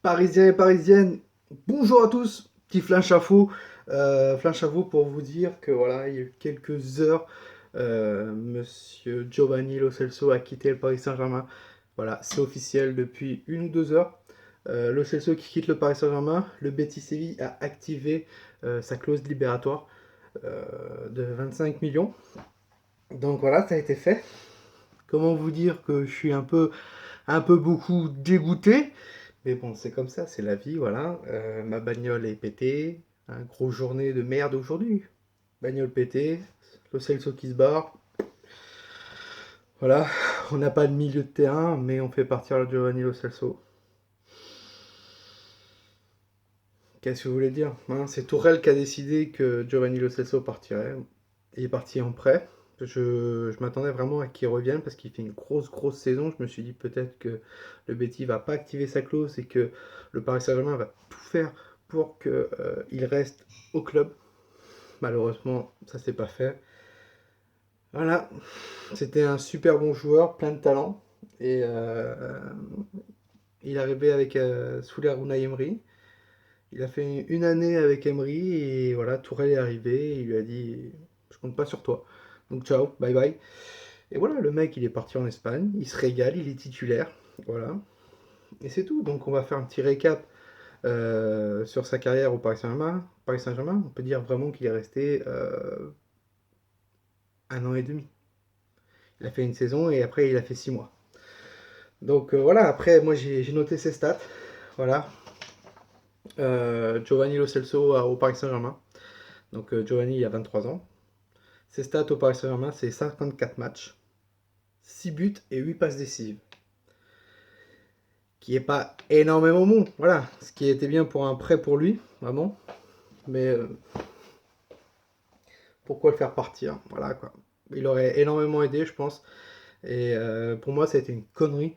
Parisiens et parisiennes, bonjour à tous, petit flash info pour vous dire que voilà, il y a eu quelques heures, Monsieur Giovanni Lo Celso a quitté le Paris Saint-Germain. Voilà, c'est officiel depuis 1 ou 2 heures. Lo Celso qui quitte le Paris Saint-Germain, le Betis Séville a activé sa clause libératoire de 25 millions. Donc voilà, ça a été fait. Comment vous dire que je suis un peu beaucoup dégoûté. Mais bon, c'est comme ça, c'est la vie, voilà. Ma bagnole est pétée. Grosse journée de merde aujourd'hui. Bagnole pétée. Le Celso qui se barre. Voilà. On n'a pas de milieu de terrain, mais on fait partir le Giovanni Lo Celso. Qu'est-ce que vous voulez dire, hein? C'est Tourelle qui a décidé que Giovanni Lo Celso partirait. Il est parti en prêt. Je m'attendais vraiment à qu'il revienne parce qu'il fait une grosse saison. Je me suis dit peut-être que le Betis va pas activer sa clause et que le Paris Saint-Germain va tout faire pour qu'il reste au club. Malheureusement, ça s'est pas fait. Voilà, c'était un super bon joueur, plein de talent. Et il est arrivé avec sous l'ère Unai Emery. Il a fait une année avec Emery et voilà, Tourelle est arrivé. Et il lui a dit je compte pas sur toi. Donc ciao, bye bye. Et voilà, le mec il est parti en Espagne, il se régale, il est titulaire. Voilà. Et c'est tout. Donc on va faire un petit récap sur sa carrière au Paris Saint-Germain. Paris Saint-Germain, on peut dire vraiment qu'il est resté 1 an et demi. Il a fait une saison et après il a fait 6 mois. Donc voilà, après moi j'ai noté ses stats. Voilà. Giovanni Lo Celso au Paris Saint-Germain. Donc Giovanni il a 23 ans. Ses stats au Paris Saint-Germain c'est 54 matchs, 6 buts et 8 passes décisives. Qui est pas énormément bon. Voilà. Ce qui était bien pour un prêt pour lui, vraiment. Mais pourquoi le faire partir? Voilà quoi. Il aurait énormément aidé, je pense. Et pour moi, ça a été une connerie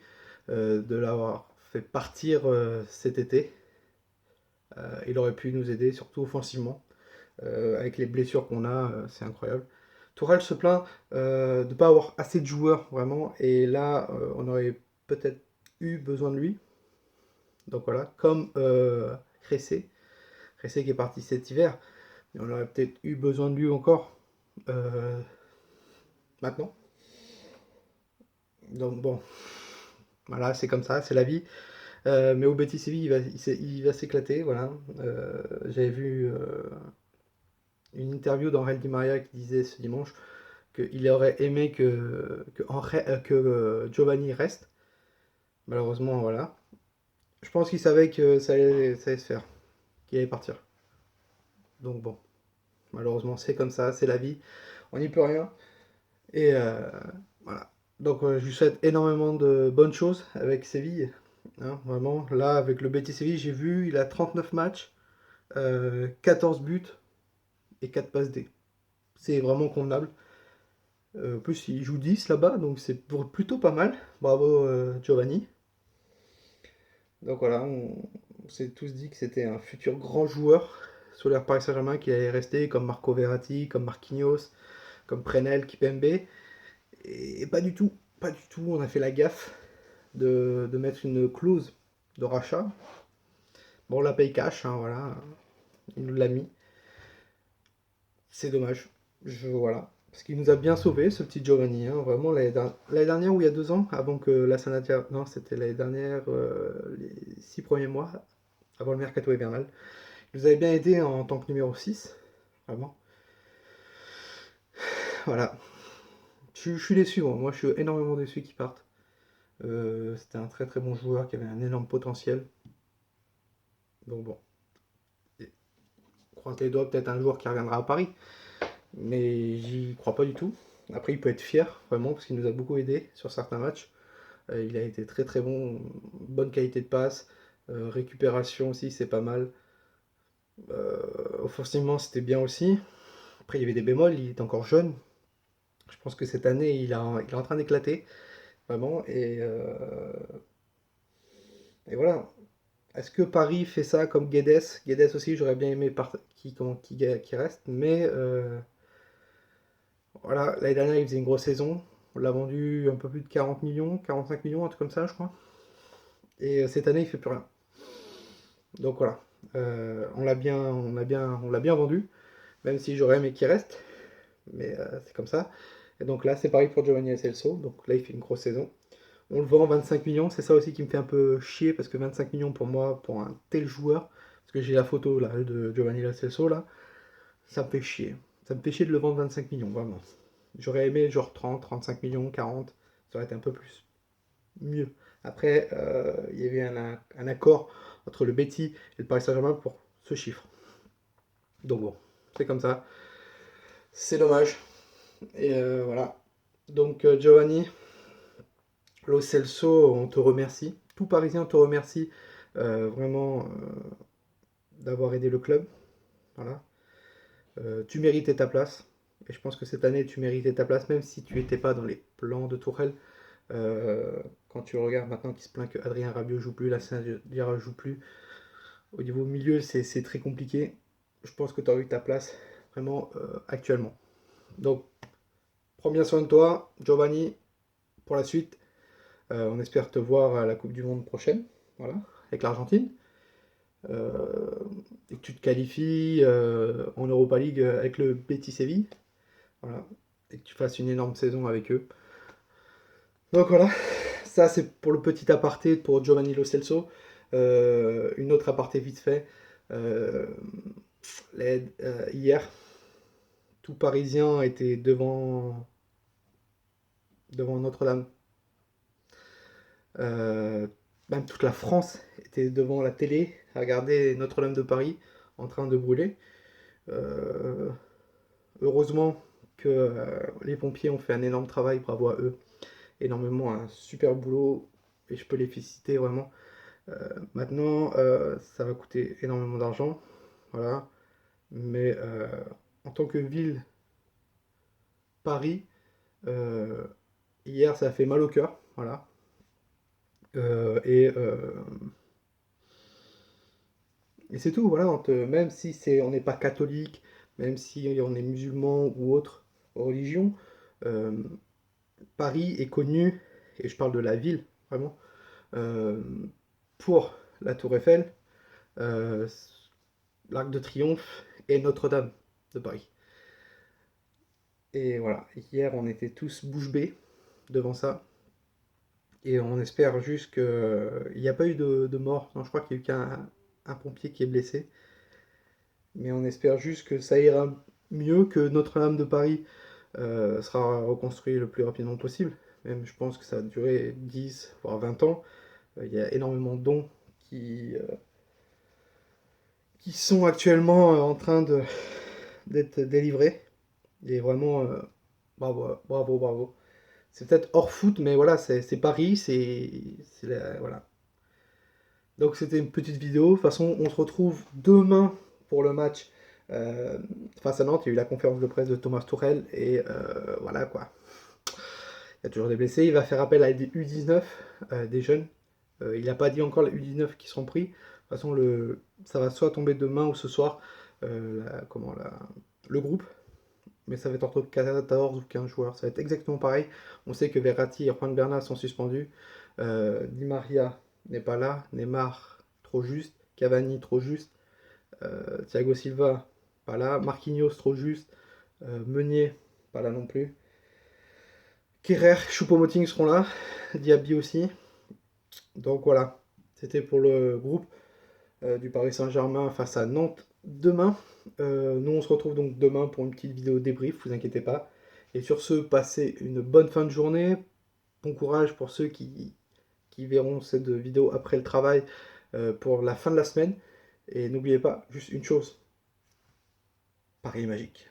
de l'avoir fait partir cet été. Il aurait pu nous aider, surtout offensivement. Avec les blessures qu'on a, c'est incroyable. Tourelle se plaint de ne pas avoir assez de joueurs, vraiment. Et là, on aurait peut-être eu besoin de lui. Donc voilà, comme Cressé. Cressé qui est parti cet hiver. Et on aurait peut-être eu besoin de lui encore euh, maintenant. Donc bon, voilà, c'est comme ça, c'est la vie. Mais au Betis Séville, il va s'éclater. Voilà. J'avais vu une interview d'Angel Di Maria qui disait ce dimanche qu'il aurait aimé que Giovanni reste. Malheureusement, voilà. Je pense qu'il savait que ça allait se faire, qu'il allait partir. Donc bon, malheureusement, c'est comme ça, c'est la vie. On n'y peut rien. Et voilà. Donc je lui souhaite énormément de bonnes choses avec Séville. Hein, vraiment, là, avec le Betis Séville, j'ai vu, il a 39 matchs, 14 buts et 4 passes D. C'est vraiment convenable. En plus, il joue 10 là-bas, donc c'est plutôt pas mal. Bravo Giovanni. Donc voilà, on s'est tous dit que c'était un futur grand joueur sur l'air Paris Saint-Germain qui allait rester comme Marco Verratti, comme Marquinhos, comme Prenel, Kipembe. Et pas du tout, pas du tout. On a fait la gaffe de mettre une clause de rachat. Bon, on la paye cash, hein, voilà. Il nous l'a mis. C'est dommage. Voilà. Parce qu'il nous a bien sauvé, ce petit Giovanni. Hein. Vraiment, l'année dernière ou il y a 2 ans, avant que la Sanatia. Non, c'était l'année dernière, les 6 premiers mois, avant le mercato hivernal. Il nous avait bien aidé en tant que numéro 6. Vraiment. Voilà. Je suis déçu, moi je suis énormément déçu qu'il parte. C'était un très très bon joueur qui avait un énorme potentiel. Donc bon, croise les doigts, peut-être un joueur qui reviendra à Paris. Mais j'y crois pas du tout. Après, il peut être fier, vraiment, parce qu'il nous a beaucoup aidé sur certains matchs. Il a été très très bon, bonne qualité de passe, récupération aussi, c'est pas mal. Offensivement, c'était bien aussi. Après, il y avait des bémols, il est encore jeune. Je pense que cette année, il est en train d'éclater, vraiment. Et voilà. Est-ce que Paris fait ça comme Guedes? Guedes aussi, j'aurais bien aimé qui reste, mais voilà, l'année dernière, il faisait une grosse saison. On l'a vendu un peu plus de 40 millions, 45 millions, un truc comme ça, je crois. Et cette année, il fait plus rien. Donc voilà, on l'a bien vendu, même si j'aurais aimé qu'il reste, mais c'est comme ça. Et donc là, c'est pareil pour Giovanni Lo Celso, donc là, il fait une grosse saison. On le vend 25 millions, c'est ça aussi qui me fait un peu chier, parce que 25 millions pour moi, pour un tel joueur, parce que j'ai la photo là de Giovanni Lo Celso là, ça me fait chier. Ça me fait chier de le vendre 25 millions, vraiment. J'aurais aimé genre 30, 35 millions, 40, ça aurait été un peu plus mieux. Après, il y avait un accord entre le Betis et le Paris Saint-Germain pour ce chiffre. Donc bon, c'est comme ça. C'est dommage. Et voilà. Donc Giovanni Lo Celso, on te remercie. Tout Parisien te remercie vraiment d'avoir aidé le club. Voilà. Tu méritais ta place. Et je pense que cette année, tu méritais ta place, même si tu n'étais pas dans les plans de Tourelle. Quand tu regardes maintenant qu'il se plaint que Adrien Rabiot joue plus, la Diarra joue plus. Au niveau milieu, c'est très compliqué. Je pense que tu as eu ta place vraiment actuellement. Donc, prends bien soin de toi, Giovanni, pour la suite. On espère te voir à la Coupe du Monde prochaine, voilà, avec l'Argentine. Euh, et que tu te qualifies en Europa League avec le Betis Séville. Voilà. Et que tu fasses une énorme saison avec eux. Donc voilà, ça c'est pour le petit aparté pour Giovanni Lo Celso. Une autre aparté vite fait. Euh, Hier, tout Parisien était devant Notre-Dame. Euh, Même toute la France était devant la télé à regarder Notre-Dame de Paris en train de brûler. Euh, Heureusement que les pompiers ont fait un énorme travail, bravo à eux. Énormément, un super boulot et je peux les féliciter vraiment. Maintenant, ça va coûter énormément d'argent, voilà. Mais en tant que ville, Paris, euh, hier, ça a fait mal au cœur, voilà. Euh, et euh, et c'est tout, voilà. Même si on n'est pas catholique, même si on est musulman ou autre religion, euh, Paris est connu, et je parle de la ville, vraiment, euh, pour la Tour Eiffel, euh, l'Arc de Triomphe et Notre-Dame de Paris. Et voilà, hier on était tous bouche bée devant ça. Et on espère juste qu'il n'y a pas eu de mort. Non, je crois qu'il n'y a eu qu'un pompier qui est blessé. Mais on espère juste que ça ira mieux, que Notre-Dame de Paris sera reconstruit le plus rapidement possible. Même je pense que ça va durer 10 voire 20 ans. Il y a énormément de dons qui sont actuellement en train d'être délivrés. Et vraiment, bravo, bravo, bravo. C'est peut-être hors foot, mais voilà, c'est Paris, voilà. Donc c'était une petite vidéo. De toute façon, on se retrouve demain pour le match face à Nantes. Il y a eu la conférence de presse de Thomas Tuchel et voilà quoi. Il y a toujours des blessés. Il va faire appel à des U19, des jeunes. Il n'a pas dit encore les U19 qui seront pris. De toute façon, ça va soit tomber demain ou ce soir, le groupe. Mais ça va être entre 14 ou 15 joueurs. Ça va être exactement pareil. On sait que Verratti et Juan Bernat sont suspendus. Di Maria n'est pas là. Neymar, trop juste. Cavani, trop juste. Thiago Silva, pas là. Marquinhos, trop juste. Meunier, pas là non plus. Kerrer, Choupo-Moting seront là. Diaby aussi. Donc voilà. C'était pour le groupe du Paris Saint-Germain face à Nantes demain. Nous, on se retrouve donc demain pour une petite vidéo débrief, vous inquiétez pas. Et sur ce, passez une bonne fin de journée. Bon courage pour ceux qui verront cette vidéo après le travail pour la fin de la semaine. Et n'oubliez pas, juste une chose, Paris est magique.